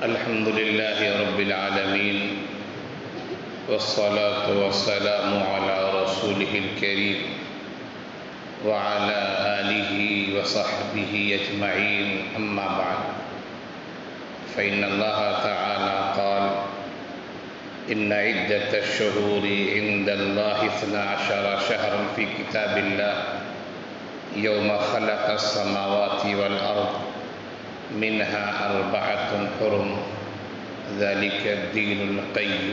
الحمد لله رب العالمين والصلاة والسلام على رسوله الكريم وعلى آله وصحبه أجمعين أما بعد فإن الله تعالى قال إن عدة الشهور عند الله 12 شهرا في كتاب الله يوم خلق السماوات والأرض منها 4 حرم ذلك الدين القيم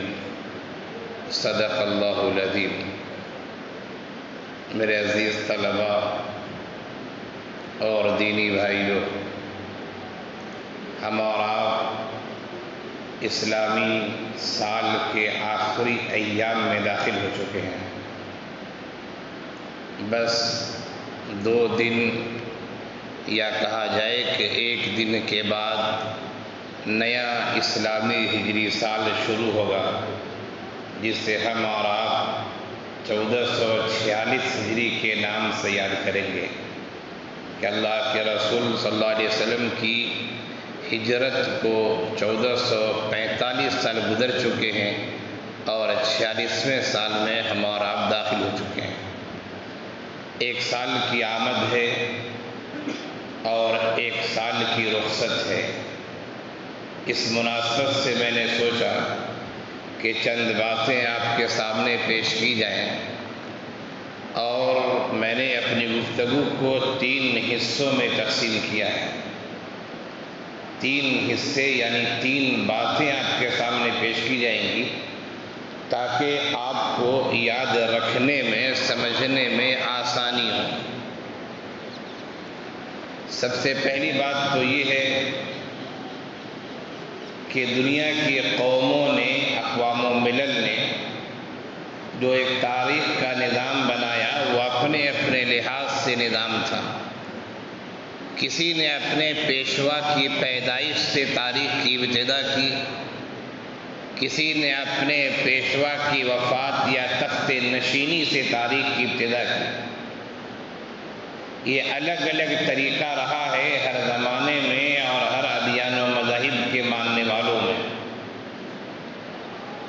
صدق اللہ العظیم۔ میرے عزیز طلباء اور دینی بھائیوں، ہم اور آپ اسلامی سال کے آخری ایام میں داخل ہو چکے ہیں۔ بس 2 دن یا کہا جائے کہ 1 دن کے بعد نیا اسلامی ہجری سال شروع ہوگا، جسے ہم اور آپ 1446 ہجری کے نام سے یاد کریں گے کہ اللہ کے رسول صلی اللہ علیہ وسلم کی ہجرت کو 1445 سال گزر چکے ہیں اور 46ویں سال میں ہم اور آپ داخل ہو چکے ہیں۔ 1 سال کی آمد ہے اور 1 سال کی رخصت ہے۔ اس مناسبت سے میں نے سوچا کہ چند باتیں آپ کے سامنے پیش کی جائیں، اور میں نے اپنی گفتگو کو 3 حصوں میں تقسیم کیا ہے۔ 3 حصے یعنی 3 باتیں آپ کے سامنے پیش کی جائیں گی تاکہ آپ کو یاد رکھنے میں، سمجھنے میں آسانی ہو۔ سب سے پہلی بات تو یہ ہے کہ دنیا کی قوموں نے، اقوام و ملل نے جو ایک تاریخ کا نظام بنایا، وہ اپنے اپنے لحاظ سے نظام تھا۔ کسی نے اپنے پیشوا کی پیدائش سے تاریخ کی ابتدا کی، کسی نے اپنے پیشوا کی وفات یا تخت نشینی سے تاریخ کی ابتدا کی۔ یہ الگ الگ طریقہ رہا ہے ہر زمانے میں اور ہر ادیان و مذاہب کے ماننے والوں میں۔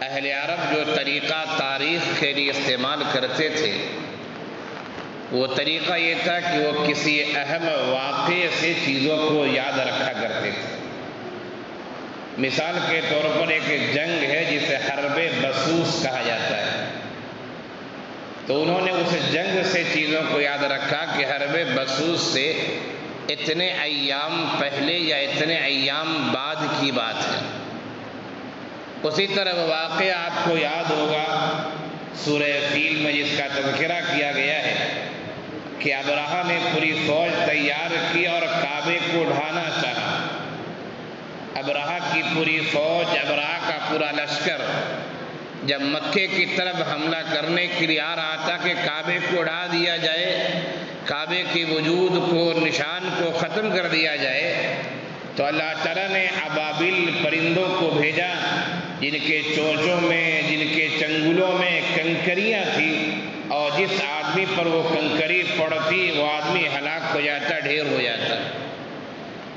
اہل عرب جو طریقہ تاریخ کے لیے استعمال کرتے تھے، وہ طریقہ یہ تھا کہ وہ کسی اہم واقعے سے چیزوں کو یاد رکھا کرتے تھے۔ مثال کے طور پر ایک جنگ ہے جسے حرب بسوس کہا جاتا ہے، تو انہوں نے اس جنگ سے چیزوں کو یاد رکھا کہ حرب بسوس سے اتنے ایام پہلے یا اتنے ایام بعد کی بات ہے۔ اسی طرح وہ واقعہ آپ کو یاد ہوگا سورہ فیل میں جس کا تذکرہ کیا گیا ہے کہ ابرہہ نے پوری فوج تیار کی اور کعبے کو ڈھانا چاہا۔ ابرہہ کی پوری فوج، ابرہہ کا پورا لشکر جب مکے کی طرف حملہ کرنے کے لیے آ رہا تھا کہ کعبے کو اڑا دیا جائے، کعبے کے وجود کو، نشان کو ختم کر دیا جائے، تو اللہ تعالیٰ نے ابابیل پرندوں کو بھیجا جن کے چونچوں میں، جن کے چنگلوں میں کنکریاں تھیں، اور جس آدمی پر وہ کنکری پڑتی وہ آدمی ہلاک ہو جاتا، ڈھیر ہو جاتا۔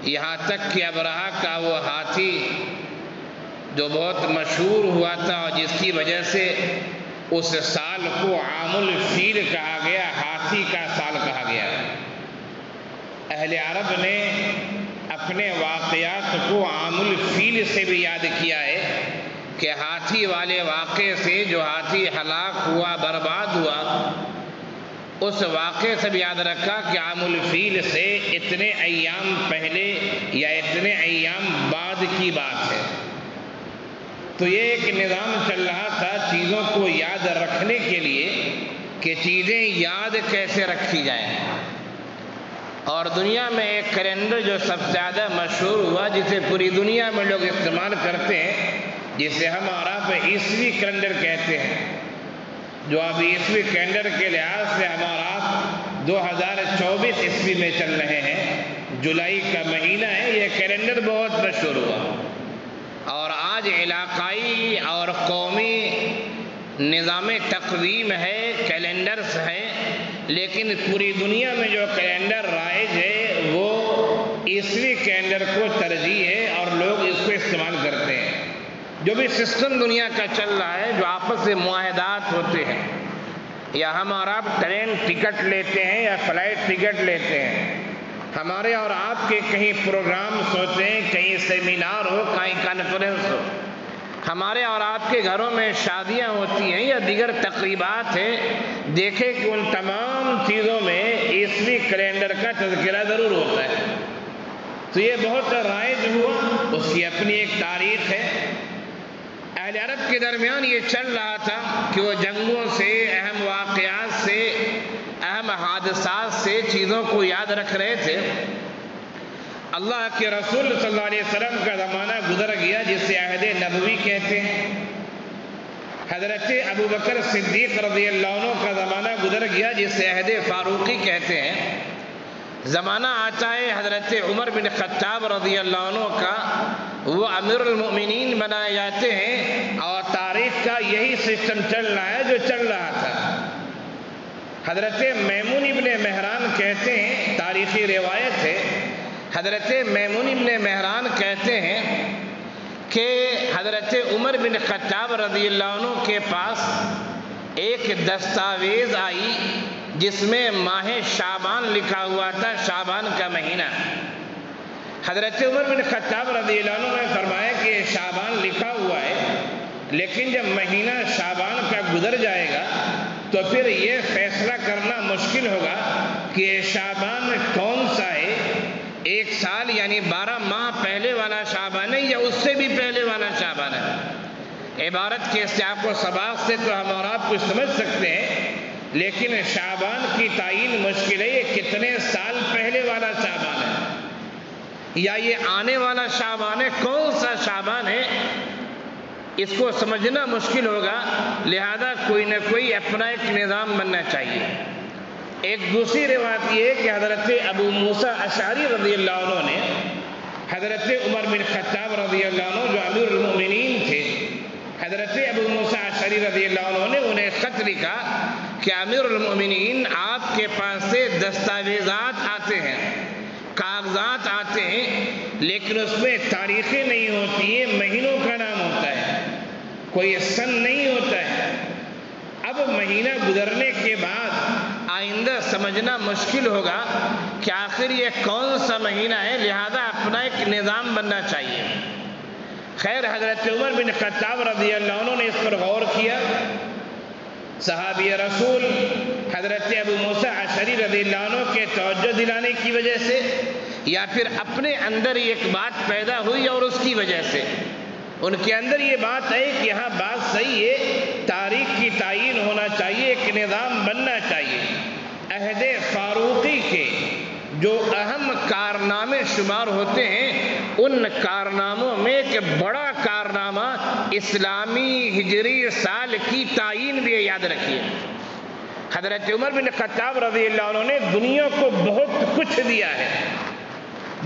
یہاں تک کہ ابرہہ کا وہ ہاتھی جو بہت مشہور ہوا تھا اور جس کی وجہ سے اس سال کو عام الفیل کہا گیا، ہاتھی کا سال کہا گیا۔ اہل عرب نے اپنے واقعات کو عام الفیل سے بھی یاد کیا ہے کہ ہاتھی والے واقعے سے، جو ہاتھی ہلاک ہوا، برباد ہوا، اس واقعے سے بھی یاد رکھا کہ عام الفیل سے اتنے ایام پہلے یا اتنے ایام بعد کی بات ہے۔ تو یہ ایک نظام چل رہا تھا چیزوں کو یاد رکھنے کے لیے کہ چیزیں یاد کیسے رکھی جائیں۔ اور دنیا میں ایک کیلنڈر جو سب سے زیادہ مشہور ہوا، جسے پوری دنیا میں لوگ استعمال کرتے ہیں، جسے ہم اور آپ عیسوی کیلنڈر کہتے ہیں، جو اب عیسوی کیلنڈر کے لحاظ سے ہم اور آپ 2024 عیسوی میں چل رہے ہیں، جولائی کا مہینہ ہے۔ یہ کیلنڈر بہت مشہور ہوا اور آج علاقائی اور قومی نظام تقویم ہے، کیلنڈرز ہیں، لیکن پوری دنیا میں جو کیلنڈر رائج ہے وہ عیسوی کیلنڈر کو ترجیح ہے اور لوگ اس کو استعمال کرتے ہیں۔ جو بھی سسٹم دنیا کا چل رہا ہے، جو آپس سے معاہدات ہوتے ہیں، یا ہم اور آپ ٹرین ٹکٹ لیتے ہیں یا فلائٹ ٹکٹ لیتے ہیں، ہمارے اور آپ کے کہیں پروگرامز ہوتے ہیں، کہیں سیمینار ہو، کہیں کانفرنس ہو، ہمارے اور آپ کے گھروں میں شادیاں ہوتی ہیں یا دیگر تقریبات ہیں، دیکھیں کہ ان تمام چیزوں میں عیسوی کیلنڈر کا تذکرہ ضرور ہوتا ہے۔ تو یہ بہت رائج ہوا، اس کی اپنی ایک تاریخ ہے۔ اہل عرب کے درمیان یہ چل رہا تھا کہ وہ جنگوں سے، اہم واقعات سے، اہم حادثات سے چیزوں کو یاد رکھ رہے تھے۔ اللہ کے رسول صلی اللہ علیہ وسلم کا زمانہ گزر گیا جسے عہد نبوی کہتے ہیں۔ حضرت ابو بکر صدیق رضی اللہ عنہ کا زمانہ گزر گیا جسے عہد فاروقی کہتے ہیں۔ زمانہ آتا ہے حضرت عمر بن خطاب رضی اللہ عنہ کا، وہ امیر المؤمنین بنائے جاتے ہیں، اور تاریخ کا یہی سسٹم چل رہا ہے جو چل رہا تھا۔ حضرت میمون ابن مہران کہتے ہیں، تاریخی روایت ہے، حضرت میمون ابن مہران کہتے ہیں کہ حضرت عمر بن خطاب رضی اللہ عنہ کے پاس ایک دستاویز آئی جس میں ماہ شعبان لکھا ہوا تھا، شعبان کا مہینہ۔ حضرت عمر بن خطاب رضی اللہ عنہ نے فرمایا کہ یہ شعبان لکھا ہوا ہے، لیکن جب مہینہ شعبان کا گزر جائے گا تو پھر یہ فیصلہ کرنا مشکل ہوگا کہ یہ شعبان کون سا ہے، ایک سال یعنی 12 ماہ پہلے والا شعبان ہے یا اس سے بھی پہلے والا شعبان ہے۔ عبارت کے سیاق و سباق سے تو ہم اور آپ کچھ سمجھ سکتے ہیں، لیکن شعبان کی تعین مشکل ہے، یہ کتنے سال پہلے والا شعبان ہے یا یہ آنے والا شعبان ہے، کون سا شعبان ہے، اس کو سمجھنا مشکل ہوگا۔ لہذا کوئی نہ کوئی اپنا ایک نظام بننا چاہیے۔ ایک دوسری روایت یہ ہے کہ حضرت ابو موسیٰ اشعری رضی اللہ عنہ نے حضرت عمر بن خطاب رضی اللہ عنہ جو امیر المؤمنین تھے، حضرت ابو موسیٰ اشعری رضی اللہ عنہ نے انہیں خط لکھا کہ امیر المؤمنین آپ کے پاس سے دستاویزات آتے ہیں، کاغذات آتے ہیں، لیکن اس میں تاریخیں نہیں ہوتی ہیں، مہینوں کا نام ہوتا ہے، کوئی سن نہیں ہوتا ہے۔ اب مہینہ گزرنے کے بعد آئندہ سمجھنا مشکل ہوگا کہ آخر یہ کون سا مہینہ ہے، لہذا اپنا ایک نظام بننا چاہیے۔ خیر حضرت عمر بن خطاب رضی اللہ عنہ نے اس پر غور کیا۔ صحابی رسول حضرت ابو موسیٰ اشعری رضی اللہ عنہ کے توجہ دلانے کی وجہ سے، یا پھر اپنے اندر ایک بات پیدا ہوئی اور اس کی وجہ سے ان کے اندر یہ بات ہے کہ یہاں بات صحیح ہے، تاریخ کی تعین ہونا چاہیے، ایک نظام بننا چاہیے۔ عہد فاروقی کے جو اہم کارنامے شمار ہوتے ہیں، ان کارناموں میں ایک بڑا کارنامہ اسلامی ہجری سال کی تعین بھی یاد رکھیے۔ حضرت عمر بن خطاب رضی اللہ عنہ نے دنیا کو بہت کچھ دیا ہے،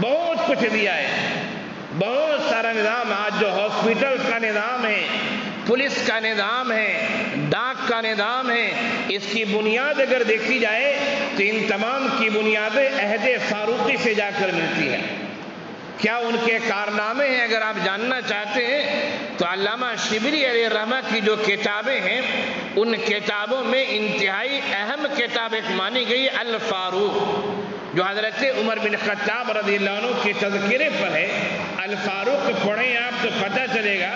بہت کچھ دیا ہے، بہت سارا نظام۔ آج جو ہاسپٹل کا نظام ہے، پولیس کا نظام ہے، ڈاک کا نظام ہے، اس کی بنیاد اگر دیکھی جائے تو ان تمام کی بنیادیں عہد فاروقی سے جا کر ملتی ہیں۔ کیا ان کے کارنامے ہیں؟ اگر آپ جاننا چاہتے ہیں تو علامہ شبلی علیہ الرحمہ کی جو کتابیں ہیں، ان کتابوں میں انتہائی اہم کتاب ایک مانی گئی الفاروق، جو حضرت عمر بن خطاب رضی اللہ عنہ کے تذکرے پر ہے۔ الفاروق پڑھیں آپ تو پتہ چلے گا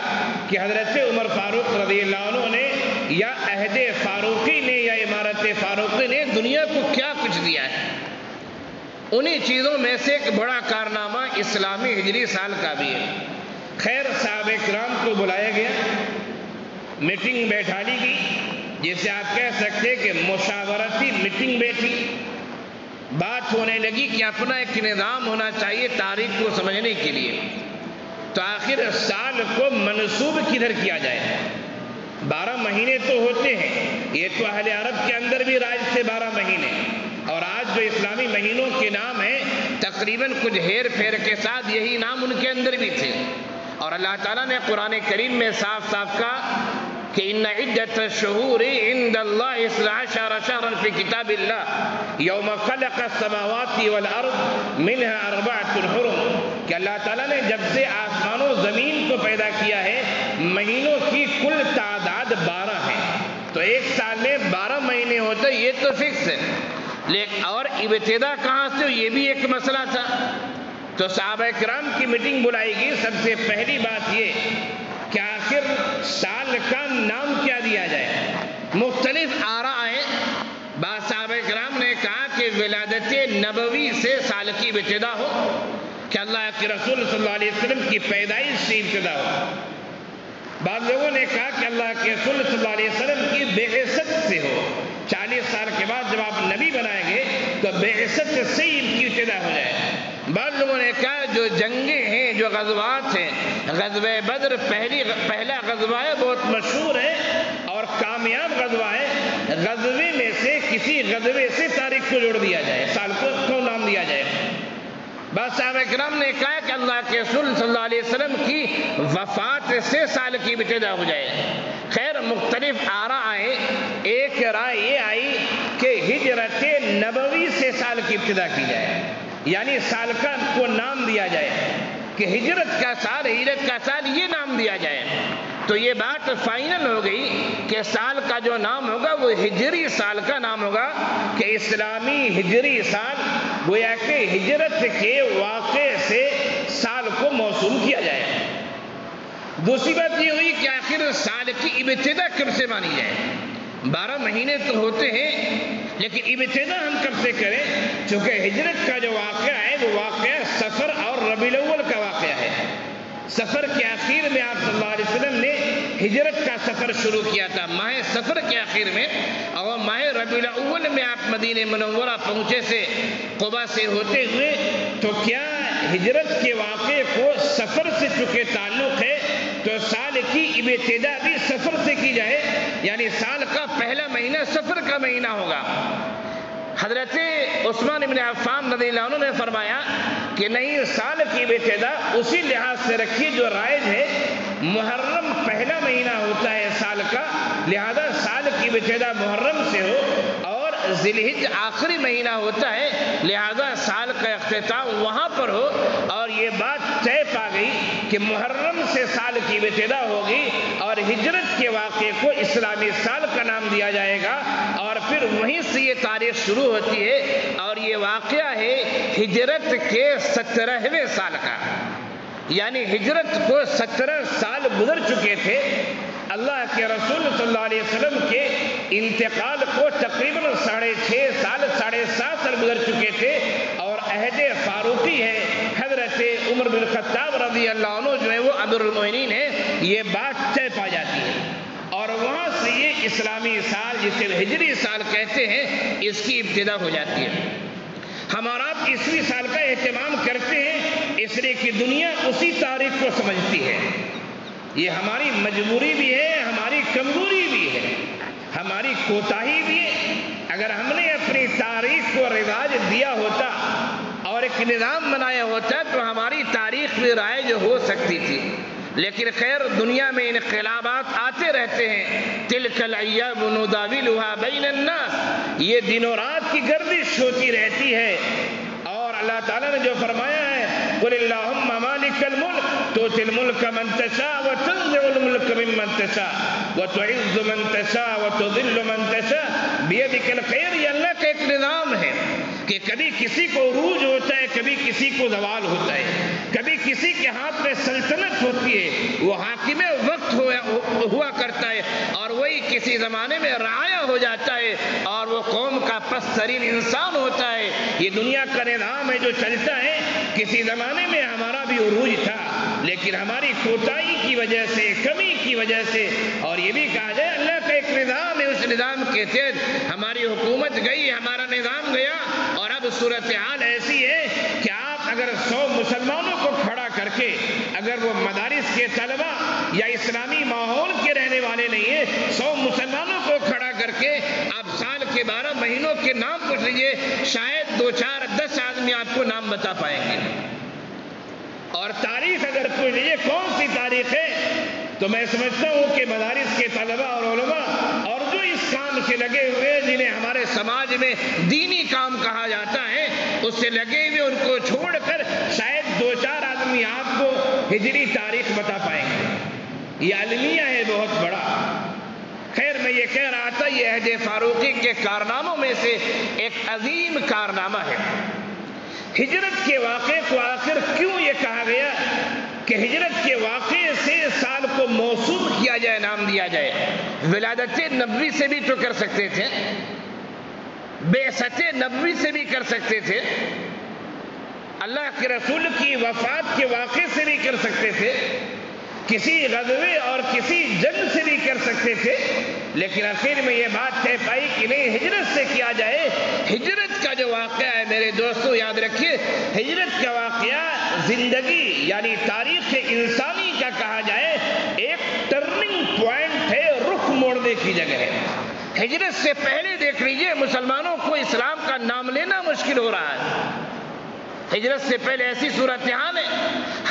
کہ حضرت عمر فاروق رضی اللہ عنہ نے یا عہد فاروقی نے یا عمارت فاروقی نے دنیا کو کیا کچھ دیا ہے۔ انہی چیزوں میں سے ایک بڑا کارنامہ اسلامی ہجری سال کا بھی ہے۔ خیر صحابہ کرام کو بلایا گیا، میٹنگ بیٹھا لی گئی، جسے آپ کہہ سکتے کہ مشاورتی میٹنگ بیٹھی، بات ہونے لگی کہ اپنا ایک نظام ہونا چاہیے تاریخ کو سمجھنے کے لیے۔ تو آخر سال کو منسوب کدھر کیا جائے؟ 12 مہینے تو ہوتے ہیں، یہ تو اہل عرب کے اندر بھی راج تھے 12 مہینے، اور آج جو اسلامی مہینوں کے نام ہیں تقریباً کچھ ہیر پھیر کے ساتھ یہی نام ان کے اندر بھی تھے۔ اور اللہ تعالیٰ نے قرآن کریم میں صاف صاف کہا کہ ان عدت الشہور عند اللہ 12 شہرا فی کتاب اللہ یوم خلق السماوات والارض منها 4 حرم، کہ اللہ تعالیٰ نے جب سے آسمان و زمین کو پیدا کیا ہے مہینوں کی کل تعداد 12 ہے، تو ایک سال میں 12 مہینے ہوتے، یہ تو فکس ہے، لیکن اور ابتدا کہاں سے، یہ بھی ایک مسئلہ تھا۔ تو صحابہ کرام کی میٹنگ بلائی گئی، سب سے پہلی بات یہ کہ آخر سال کا نام کیا دیا جائے۔ مختلف آراء ہیں، بعض صحابہ کرام نے کہا کہ ولادت نبوی سے سال کی ابتدا ہو، کہ اللہ کے رسول صلی اللہ علیہ وسلم کی پیدائش سے ابتدا ہو۔ بعض لوگوں نے کہا کہ اللہ کے رسول صلی اللہ علیہ وسلم کی بعثت سے ہو، 40 سال کے بعد جب آپ نبی بنائیں گے تو بعثت سے ہی ان کی ابتدا ہو جائے۔ بعض لوگوں نے کہا جو جنگیں ہیں، جو غزوات ہیں، غزوہ بدر پہلا غزوہ ہے، بہت مشہور ہے اور کامیاب غزوہ ہے، غزوے میں سے کسی غزوے سے تاریخ کو جوڑ دیا جائے، سال کو نام دیا جائے۔ بعض صحابہ کرام نے کہا کہ اللہ کے رسول صلی اللہ علیہ وسلم کی وفات سے سال کی ابتدا ہو جائے۔ خیر مختلف آراء آئے، ایک رائے یہ آئی کہ ہجرت نبوی سے سال کی ابتدا کی جائے، یعنی سال کا کو نام دیا جائے کہ ہجرت کا سال یہ نام دیا جائے۔ تو یہ بات فائنل ہو گئی کہ سال کا جو نام ہوگا وہ ہجری سال کا نام ہوگا، کہ اسلامی ہجری سال، گویا کہ ہجرت کے واقعے سے سال کو موسوم کیا جائے۔ دوسری بات یہ ہوئی کہ آخر سال کی ابتدا کب سے مانی جائے۔ 12 مہینے تو ہوتے ہیں، لیکن ابتدا ہم کب سے کریں، چونکہ ہجرت کا جو واقعہ ہے وہ واقعہ سفر اور ربیع الاول کا واقعہ ہے۔ سفر کے آخر میں آپ صلی اللہ علیہ وسلم نے ہجرت کا سفر شروع کیا تھا، ماہ سفر کے آخر میں، اور ماہ ربیع الاول میں آپ مدینہ منورہ پہنچے سے قبا سے ہوتے ہوئے۔ تو کیا ہجرت کے واقعے کو سفر سے چونکہ تعلق ہے تو سال کی ابتدا بھی سفر سے کی جائے، یعنی سال کا پہلا مہینہ سفر کا مہینہ ہوگا۔ حضرت عثمان بن عفان رضی اللہ عنہ نے فرمایا کہ نہیں، سال کی ابتدا اسی لحاظ سے رکھیے جو رائج ہے، محرم پہلا مہینہ ہوتا ہے سال کا، لہذا سال کی ابتدا محرم سے ہو، اور ذی الحجہ آخری مہینہ ہوتا ہے، لہذا سال کا اختتام وہاں پر ہو۔ اور یہ بات طے پا گئی کہ محرم سے سال کی ابتدا ہوگی اور ہجرت کے واقعے کو اسلامی سال کا نام دیا جائے گا، اور پھر وہیں سے یہ تاریخ شروع ہوتی ہے، اور یہ واقعہ ہے ہجرت کے 17ویں سال کا، یعنی ہجرت کو 17 سال گزر چکے تھے۔ اللہ کے رسول صلی اللہ علیہ وسلم کے انتقال کو تقریباً 6.5 سال 7.5 سال گزر چکے تھے، اور عہد فاروقی ہے، حضرت عمر بن الخطاب رضی اللہ عنہ جو ہے وہ امیر المؤمنین ہے، یہ بات طے پا جاتی ہے، اور وہاں سے یہ اسلامی سال جسے ہجری سال کہتے ہیں اس کی ابتدا ہو جاتی ہے۔ ہم اور آپ عیسوی سال کا اہتمام کرتے ہیں اس لیے کہ دنیا اسی تاریخ کو سمجھتی ہے۔ یہ ہماری مجبوری بھی ہے، ہماری کمزوری بھی ہے، ہماری کوتاہی بھی ہے۔ اگر ہم نے اپنی تاریخ کو رواج دیا ہوتا اور ایک نظام بنایا ہوتا تو ہماری تاریخ بھی رائج ہو سکتی تھی، لیکن خیر دنیا میں انقلابات آتے رہتے ہیں۔ تلک الایام نداولها بین الناس، یہ دن و رات کی گردش ہوتی رہتی ہے، اور اللہ تعالیٰ نے جو فرمایا ہے قل اللہم مالک الملک تؤتی الملک من تشاء وتنزع الملک ممن تشاء وتعز من تشاء وتذل من تشاء بیدک الخیر، یہ اللہ کا ایک نظام ہے کہ کبھی کسی کو عروج ہوتا ہے، کبھی کسی کو زوال ہوتا ہے، کبھی کسی کے ہاتھ میں سلطنت ہوتی ہے، وہ حاکم وقت ہوا کرتا ہے، اور وہی کسی زمانے میں رعایا ہو جاتا ہے، اور وہ قوم کا پست ترین انسان ہوتا ہے۔ یہ دنیا کا نظام ہے جو چلتا ہے۔ کسی زمانے میں ہمارا بھی عروج تھا، لیکن ہماری کوتاہی کی وجہ سے، کمی کی وجہ سے، اور یہ بھی کہا جائے اللہ کا ایک نظام ہے، اس نظام کے تحت ہماری حکومت گئی، ہمارا نظام گیا، اور اب صورتحال ایسی ہے کہ آپ اگر 100 مسلمانوں کو کھڑا کر کے، اگر وہ مدارس کے طلبہ یا اسلامی ماحول کے رہنے والے نہیں ہیں، 100 مسلمانوں کو کھڑا کر کے آپ سال کے 12 مہینوں کے نام پوچھ لیجئے، شاید 2 4 10 آدمی آپ کو نام بتا پائیں گے۔ اور تاریخ اگر پوچھ لیجئے کون سی تاریخ ہے تو میں سمجھتا ہوں کہ مدارس کے طلباء اور علماء اور جو اس کام سے لگے ہوئے جنہیں ہمارے سماج میں دینی کام کہا جاتا ہے اس سے لگے ہوئے ان کو چھوڑ کر شاید 2-4 آدمی آپ کو ہجری تاریخ بتا پائیں گے. یہ المیہ ہے بہت بڑا. خیر میں یہ کہہ رہا تھا یہ عہد فاروقی کے کارناموں میں سے ایک عظیم کارنامہ ہے. ہجرت کے واقعے کو آخر کیوں یہ کہا گیا کہ ہجرت کے واقعے سے سال کو موسوم کیا جائے, نام دیا جائے؟ ولادت نبوی سے بھی تو کر سکتے تھے, بعثت نبوی سے بھی کر سکتے تھے, اللہ کے رسول کی وفات کے واقعے سے بھی کر سکتے تھے, کسی غزوے اور کسی جنگ سے بھی کر سکتے تھے, لیکن آخر میں یہ بات طے پائی کہ نہیں, ہجرت سے کیا جائے. ہجرت کا جو واقعہ ہے میرے دوستو یاد رکھیے, ہجرت کا واقعہ زندگی یعنی تاریخ انسانی کا کہا جائے ایک ٹرننگ پوائنٹ ہے, رخ موڑنے کی جگہ ہے. ہجرت سے پہلے دیکھ لیجئے مسلمانوں کو اسلام کا نام لینا مشکل ہو رہا ہے. ہجرت سے پہلے ایسی صورتحال ہے,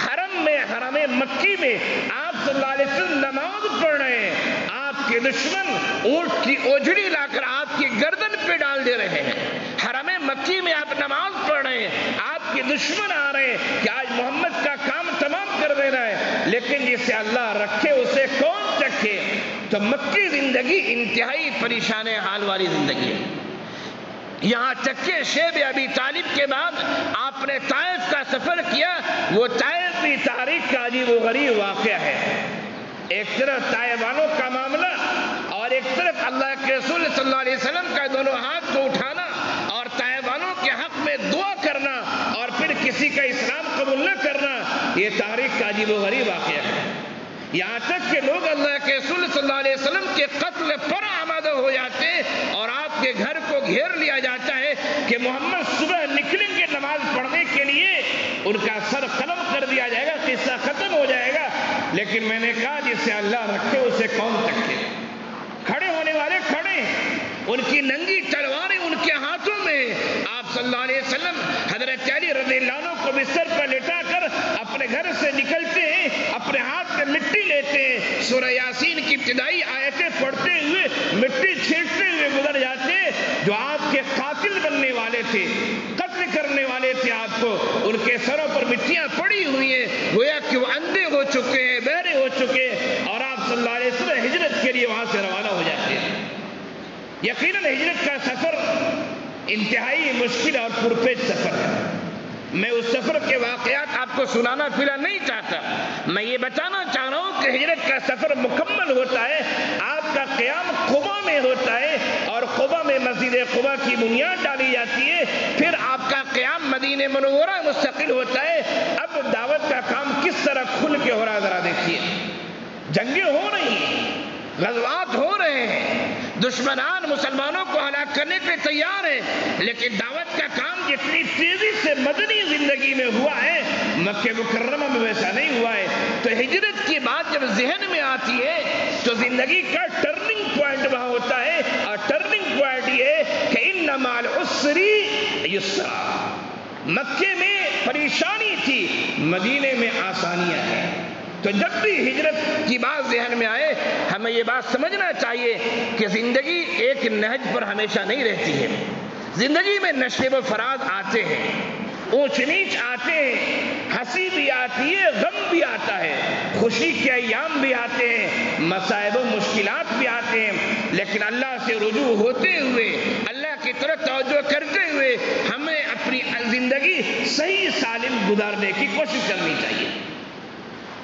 حرم مکی میں آپ صلی اللہ علیہ وسلم نماز پڑھ رہے ہیں, آپ کے دشمن اونٹ کی اوجھڑی لا کر آپ کی گردن پہ ڈال دے رہے ہیں. حرم مکی میں آپ نماز پڑھ رہے ہیں, آپ کے دشمن آ رہے ہیں کہ آج محمد کا کام تمام کر دینا ہے, لیکن جسے اللہ رکھے اسے کون چکھے. تو مکی زندگی انتہائی پریشان حال والی زندگی ہے. یہاں تک کہ شیب ابی طالب کے بعد آپ نے طائف کا سفر کیا. وہ طائف بھی تاریخ کا عجیب و غریب واقعہ ہے. ایک طرف طائفانوں کا معاملہ اور ایک طرف اللہ کے رسول صلی اللہ علیہ وسلم کا دونوں ہاتھ کو اٹھانا اور طائفانوں کے حق میں دعا کرنا اور پھر کسی کا اسلام قبول نہ کرنا, یہ تاریخ کا عجیب و غریب واقعہ ہے. یہاں تک کہ لوگ اللہ کے رسول صلی اللہ علیہ وسلم کے قتل پر آمادہ ہو جاتے اور آپ کے گھر کو گھیر لیا جاتا ہے کہ محمد صبح نکلیں گے نماز پڑھنے کے لیے, ان کا سر قلم کر دیا جائے گا, قصہ ختم ہو جائے گا. لیکن میں نے کہا جسے اللہ رکھے اسے کون تکے. کھڑے ہونے والے کھڑے ہیں, ان کی ننگی تلواریں ان کے ہاتھوں میں. آپ صلی اللہ علیہ وسلم حضرت علی رضی اللہ عنہ کو بستر پر لٹا کر اپنے گھر سے نکلتے ہیں, اپنے ہاتھ میں مٹی لیتے ہیں, سورہ یاسین کی ابتدائی آیتیں پڑھتے ہوئے مٹی چھینٹتے ہوئے گزر جاتے ہیں. جو آپ کے قاتل بننے والے تھے, قتل کرنے والے تھے آپ کو, ان کے سروں پر مٹیاں پڑی ہوئی ہیں, گویا کہ وہ اندھے ہو چکے ہیں, بہرے ہو چکے ہیں, اور آپ صلی اللہ علیہ وسلم ہجرت کے لیے وہاں سے روانہ ہو جاتے ہیں. یقیناً ہجرت کا سفر انتہائی مشکل اور پرپیچ سفر ہے. میں اس سفر کے واقعات آپ کو سنانا فی الحال نہیں چاہتا. میں یہ بتانا چاہ رہا ہوں کہ ہجرت کا سفر مکمل ہوتا ہے, آپ کا قیام قبا میں ہوتا ہے اور قبا میں مسجد قبا کی بنیاد ڈالی جاتی ہے. پھر آپ کا قیام مدینہ منورہ مستقل ہوتا ہے. اب دعوت کا کام کس طرح کھل کے ہو رہا ذرا دیکھیے. جنگیں ہو رہی ہیں, غزوات ہو رہے ہیں, دشمنان مسلمانوں کو ہلاک کرنے کے تیار ہیں, لیکن دعوت کا کام جتنی تیزی سے مدنی زندگی میں ہوا ہے مکہ مکرمہ میں ویسا نہیں ہوا ہے. تو ہجرت کی بات جب ذہن میں آتی ہے تو زندگی کا ٹرننگ پوائنٹ وہاں ہوتا ہے, اور ٹرننگ پوائنٹ یہ ہے کہ ان مع العسر یسرا. مکے میں پریشانی تھی, مدینے میں آسانیاں ہیں. تو جب بھی ہجرت کی بات ذہن میں آئے ہمیں یہ بات سمجھنا چاہیے کہ زندگی ایک نہج پر ہمیشہ نہیں رہتی ہے. زندگی میں نشیب و فراز آتے ہیں, اونچ نیچ آتے ہیں, ہنسی بھی آتی ہے, غم بھی آتا ہے, خوشی کے ایام بھی آتے ہیں, مصائب و مشکلات بھی آتے ہیں, لیکن اللہ سے رجوع ہوتے ہوئے, اللہ کی طرف توجہ کرتے ہوئے ہمیں اپنی زندگی صحیح سالم گزارنے کی کوشش کرنی چاہیے.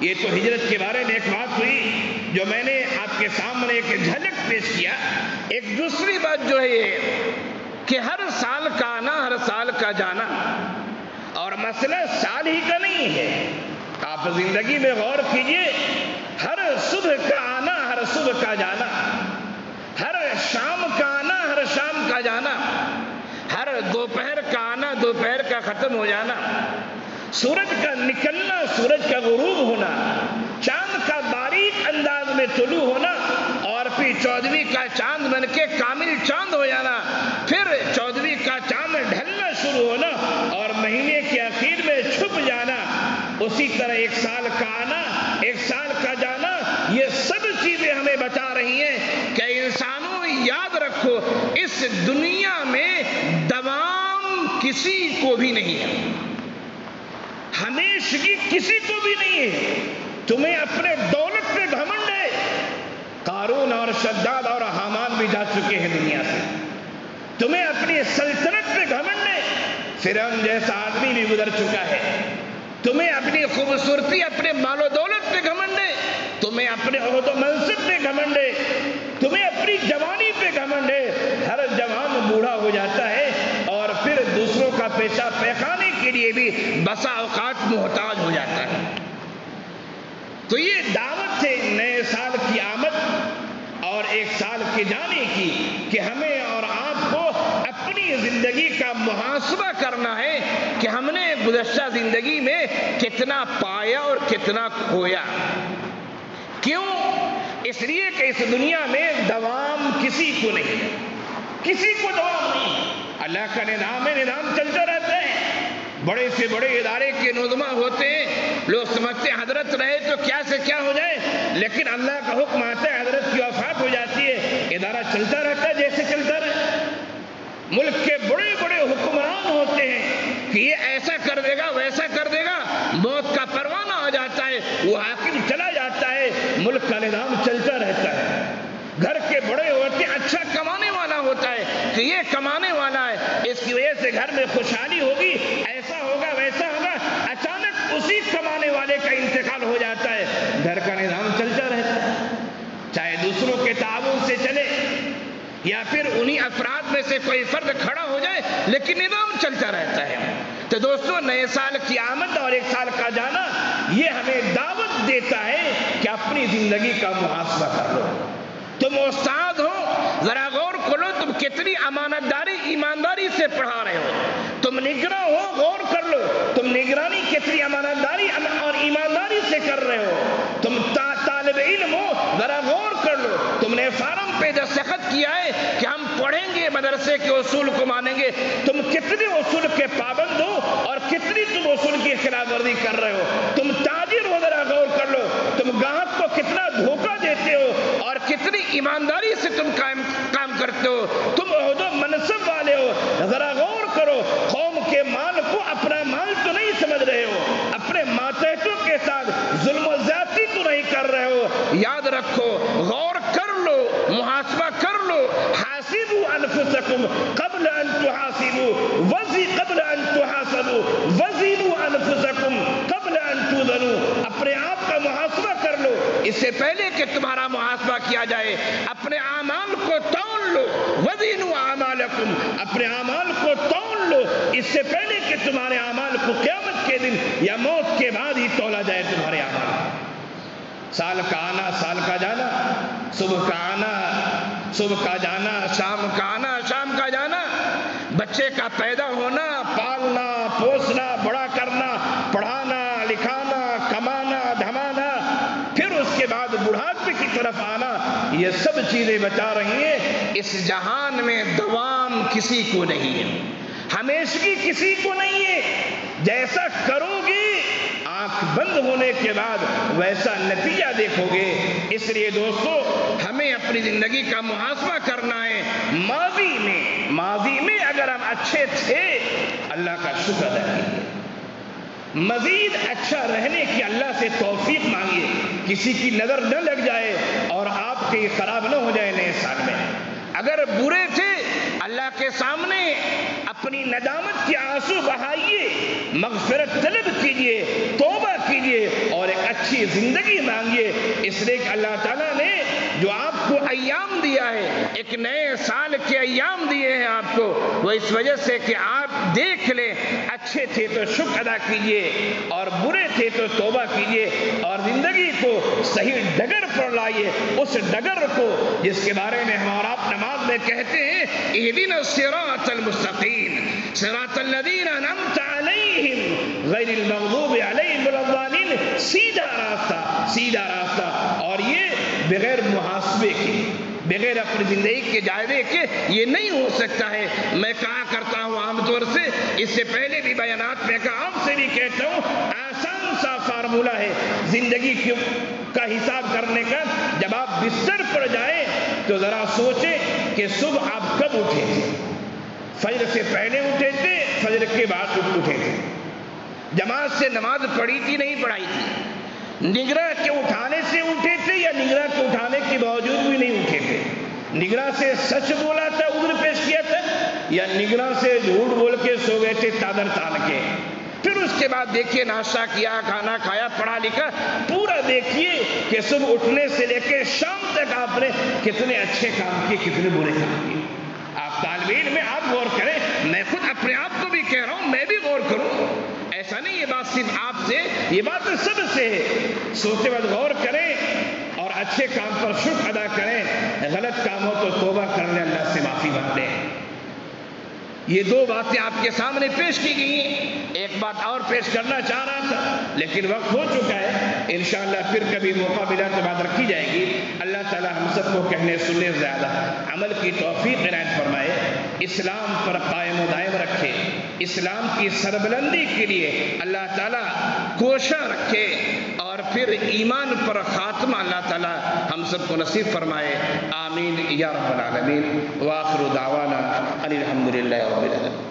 یہ تو ہجرت کے بارے میں ایک بات ہوئی جو میں نے آپ کے سامنے ایک جھلک پیش کیا. ایک دوسری بات جو ہے یہ کہ ہر سال کا آنا, ہر سال کا جانا, اور مسئلہ سال ہی کا نہیں ہے. آپ زندگی میں غور کیجئے, ہر صبح کا آنا, ہر صبح کا جانا, ہر شام کا آنا, ہر شام کا جانا, ہر دوپہر کا آنا, دوپہر کا ختم ہو جانا, سورج کا نکلنا, سورج کا غروب ہونا, چاند کا باریک انداز میں طلوع ہونا, اور پھر 14ویں کا چاند بن کے کامل چاند ہو جانا, پھر 14ویں کا چاند ڈھلنا شروع ہونا اور مہینے کے آخر میں چھپ جانا. اسی طرح ایک سال کا آنا, ایک سال کا جانا, یہ دنیا میں دوام کسی کو بھی نہیں ہے، ہمیشگی کسی کو بھی نہیں ہے۔ تمہیں اپنے دولت پہ گھمنڈ ہے، قارون اور شداد اور حامان بھی جا چکے ہیں دنیا سے۔ تمہیں اپنی سلطنت پہ گھمنڈ ہے، فرعون جیسا آدمی بھی گزر چکا ہے۔ تمہیں اپنی خوبصورتی، اپنے مال و دولت پہ گھمنڈ ہے، تمہیں اپنے عہد و منصب پہ گھمنڈ ہے، تمہیں اپنی جوانی پہ گھمنڈ ہے۔ ہر جوان بوڑھا ہو جاتا ہے اور پھر دوسروں کا پیشہ پیخانے کے لیے بھی بسا اوقات محتاج ہو جاتا ہے۔ تو یہ دعوت ہے نئے سال کی آمد اور ایک سال کے جانے کی، کہ ہمیں اور آپ کو اپنی زندگی کا محاسبہ کرنا ہے کہ ہم نے گزشتہ زندگی میں کتنا پایا اور کتنا کھویا۔ کیوں؟ اس لیے کہ اس دنیا میں دوام کسی کو نہیں، کسی کو دوام نہیں۔ اللہ کا نظام ہے، نظام چلتا رہتا ہے۔ بڑے سے بڑے ادارے کے نظما ہوتے ہیں، لوگ سمجھتے ہیں حضرت رہے تو کیا سے کیا ہو جائے، لیکن اللہ کا حکم آتا ہے، حضرت کی وفات ہو جاتی ہے، ادارہ چلتا رہتا ہے جیسے چلتا رہے۔ ملک کے بڑے بڑے حکمران ہوتے ہیں کہ یہ ایسا کر دے گا ویسا کر دے گا، موت کا پروانہ آ جاتا ہے، وہ حاکم چلا جاتا ہے، ملک کا نظام چلتا رہتا ہے۔ گھر کے بڑے ہوتے ہیں، اچھا کمانے والا ہوتا ہے کہ یہ کمانے والا ہے، اس کی وجہ سے گھر میں خوشحالی ہوگی، ایسا ہوگا ویسا ہوگا، اچانک اسی کمانے والے کا انتقال ہو جاتا ہے، گھر کا نظام چلتا رہتا ہے، چاہے دوسروں کے تعاون سے چلے یا پھر انہی افراد میں سے کوئی فرد کھڑا ہو جائے، لیکن نظام چلتا رہتا ہے۔ تو دوستو، نئے سال کی آمد اور ایک سال کا جانا یہ ہمیں دعوت دیتا ہے کہ اپنی زندگی کا محاسبہ کر لو۔ تم استاد ہو، ذرا غور کرو تم کتنی امانت داری ایمانداری سے پڑھا رہے ہو۔ تم نگراں ہو، غور کر لو تم نگرانی کتنی امانت داری اور ایمانداری سے کر رہے ہو۔ تم طالب علم ہو، ذرا غور کر لو تم نے فارم پہ دستخط کیا ہے کہ ہم پڑھیں گے، مدرسے کے اصول کو مانیں گے، تم کتنے اصول کے پابند ہو اور کتنی تم اصول کی خلاف ورزی کر رہے ہو۔ تم تاجر ہو، ذرا غور کر لو تم گاہک کو کتنا دھوکہ دیتے ہو اور کتنی ایمانداری سے تم کام کرتے ہو۔ تم عہد و منصب والے ہو، ذرا غور کرو قوم کے مال کو اپنا مال تو نہیں سمجھ رہے ہو، اپنے ماتحتوں کے ساتھ ظلم و زیادتی تو نہیں کر رہے ہو۔ یاد رکھو، غور کر لو، محاسبہ کر لو۔ حاسبوا انفسکم قبل ان تحاسبوا قبل ان تحاسبوا وزنوا انفسکم قبل ان توزنوا۔ اپنے آپ کا محاسبہ کر لو اس سے پہلے کہ تمہارا محاسبہ کیا جائے۔ اپنے اعمال کو تول لو، وزنوا اعمالکم، اپنے اعمال کو تول لو اس سے پہلے کہ تمہارے اعمال کو قیامت کے دن یا موت کے بعد ہی تولا جائے تمہارے اعمال۔ سال کا آنا، سال کا جانا، صبح کا آنا، صبح کا جانا، شام کا آنا، شام کا جانا، بچے کا پیدا ہونا، پالنا، پوسنا، بڑا کرنا، پڑھانا، لکھانا، کمانا، دھمانا، پھر اس کے بعد بڑھاپے کی طرف آنا، یہ سب چیزیں بتا رہی ہیں اس جہان میں دوام کسی کو نہیں ہے، ہمیشگی کسی کو نہیں ہے۔ جیسا کرو گے آنکھ بند ہونے کے بعد ویسا نتیجہ دیکھو گے۔ اس لیے دوستو، ہمیں اپنی زندگی کا محاسبہ کرنا ہے۔ ماضی میں اگر ہم اچھے تھے، اللہ کا شکر ادا کیجیے، مزید اچھا رہنے کی اللہ سے توفیق مانگیے، کسی کی نظر نہ لگ جائے اور آپ کے خراب نہ ہو جائے نئے سال میں۔ اگر برے تھے، اللہ کے سامنے اپنی ندامت کے آنسو بہائیے، مغفرت طلب کیجیے، توبہ کیجیے اور ایک اچھی زندگی مانگیے، اس لیے کہ اللہ تعالیٰ نے جو آپ کو ایام دیا ہے، ایک نئے سال کے ایام دیے ہیں آپ کو، وہ اس وجہ سے کہ آپ دیکھ لیں، اچھے تھے تو شکر ادا کیجیے اور برے تھے تو توبہ کیجیے اور زندگی کو صحیح ڈگر پر لائیے، اس ڈگر کو جس کے بارے میں ہم اور آپ نماز میں کہتے ہیں اہدنا الصراط المستقیم صراط الذین انعمت علیہم غیر المغضوب علیہم ولا الضالین، سیدھا راستہ، اور یہ بغیر محاسبے کے، بغیر اپنی زندگی کے جائزے کے یہ نہیں ہو سکتا ہے۔ میں کہا کرتا ہوں عام طور سے، اس سے پہلے بھی بیانات میں کہا، عام سے بھی کہتا ہوں، آسان سا فارمولہ فارمولہ ہے زندگی کا حساب کرنے کا. جب آپ بستر پر جائیں تو ذرا سوچیں کہ صبح آپ کب اٹھے تھے. فجر سے پہلے اٹھے تھے, فجر کے بعد اٹھے تھے, جماعت سے نماز پڑھی تھی نہیں پڑھائی تھی, نگراں کے اٹھانے سے اٹھے تھے یا نگراں کے اٹھانے کے باوجود بھی نہیں اٹھے تھے, نگراں سے سچ بولا تھا عذر پیش کیا تھا یا نگراں سے جھوٹ بول کے سو گئے تھے چادر تان کے. پھر اس کے بعد دیکھیے ناشتہ کیا, کھانا کھایا, پڑھا لکھا, پورا دیکھیے کہ صبح اٹھنے سے لے کے شام تک آپ نے کتنے اچھے کام کیے, کتنے برے کام کیے. آپ طالب علم میں آپ غور کریں, میں خود اپنے آپ کو بھی کہہ رہا ہوں میں بھی غور کروں. ایسا نہیں یہ بات صرف آپ سے, یہ بات سب سے ہے. سوچتے وقت غور کریں اور اچھے کام پر شکر ادا کریں, غلط کام ہو تو توبہ کرنے اللہ سے معافی مانگیں. یہ دو باتیں آپ کے سامنے پیش کی گئی ہیں. ایک بات اور پیش کرنا چاہ رہا تھا لیکن وقت ہو چکا ہے, انشاءاللہ پھر کبھی موقع ملا تو بات رکھی جائے گی. اللہ تعالی ہم سب کو کہنے سننے زیادہ عمل کی توفیق عنایت فرمائے, اسلام پر قائم و دائم رکھے, اسلام کی سربلندی کے لیے اللہ تعالی کوشاں رکھے, اور پھر ایمان پر خاتمہ اللہ تعالی ہم سب کو نصیب فرمائے. آمین یا رب العالمین. وآخر دعوانا ان الحمدللہ رب العالمین.